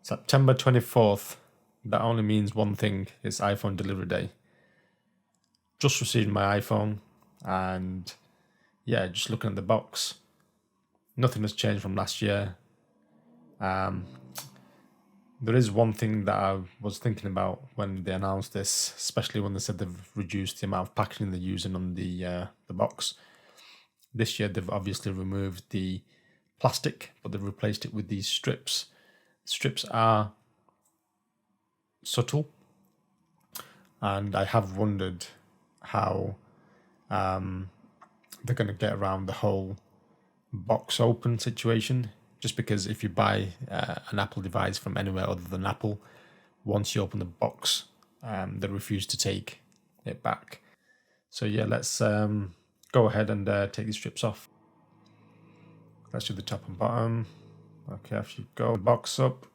September 24th. That only means one thing. It's iPhone delivery day. Just received my iPhone and yeah, just looking at the box. Nothing has changed from last year. There is one thing that I was thinking about when they announced this, especially when they said they've reduced the amount of packaging they're using on the box. This year they've obviously removed the plastic, but they've replaced it with these strips. Strips are subtle, and I have wondered how they're going to get around the whole box open situation. Just because if you buy an Apple device from anywhere other than Apple, once you open the box, they refuse to take it back. So yeah, let's go ahead and take these strips off. Let's do the top and bottom. Okay, after you go the box up,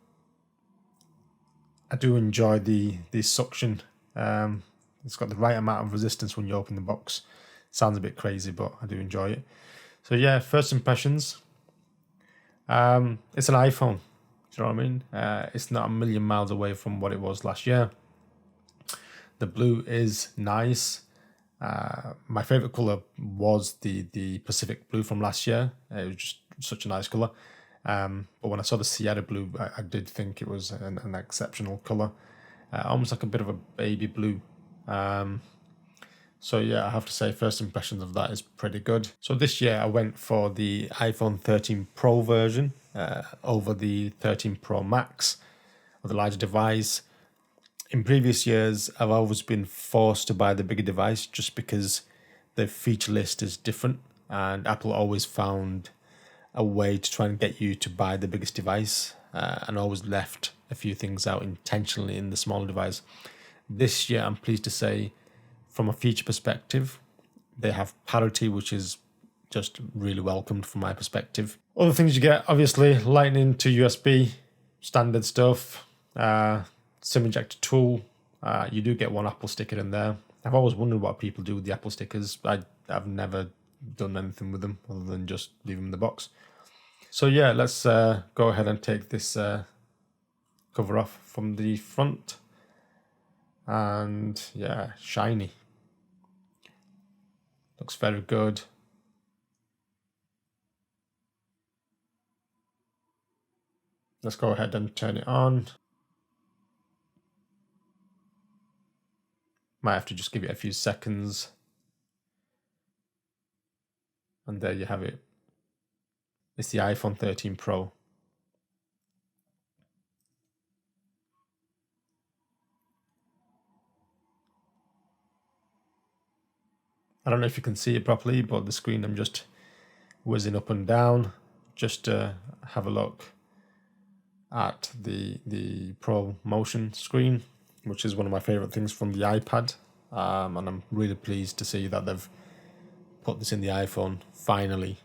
I do enjoy the suction. It's got the right amount of resistance when you open the box. Sounds a bit crazy, but I do enjoy it. So yeah, first impressions. It's an iPhone. Do you know what I mean? It's not a million miles away from what it was last year. The blue is nice. My favorite color was the Pacific blue from last year. It was just such a nice color. But when I saw the Sierra blue, I did think it was an exceptional color. Almost like a bit of a baby blue. So yeah, I have to say first impressions of that is pretty good. So this year I went for the iPhone 13 Pro version over the 13 Pro Max, or the larger device. In previous years, I've always been forced to buy the bigger device just because the feature list is different, and Apple always found a way to try and get you to buy the biggest device, and always left a few things out intentionally in the smaller device. This year, I'm pleased to say, from a feature perspective, they have parity, which is just really welcomed from my perspective. Other things you get, obviously, Lightning to USB, standard stuff, SIM ejector tool. You do get one Apple sticker in there. I've always wondered what people do with the Apple stickers. I've never done anything with them other than just leave them in the box. So yeah, let's go ahead and take this cover off from the front. And yeah, shiny. Looks very good. Let's go ahead and turn it on. Might have to just give it a few seconds. And there you have it. It's the iPhone 13 Pro. I don't know if you can see it properly, but the screen I'm just whizzing up and down just to have a look at the Pro Motion screen, which is one of my favorite things from the iPad. And I'm really pleased to see that they've put this in the iPhone finally,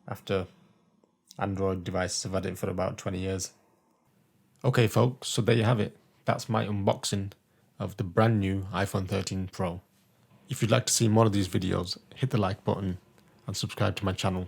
after Android devices have had it for about 20 years. Okay folks, so there you have it. That's my unboxing of the brand new iPhone 13 Pro. If you'd like to see more of these videos, hit the like button and subscribe to my channel.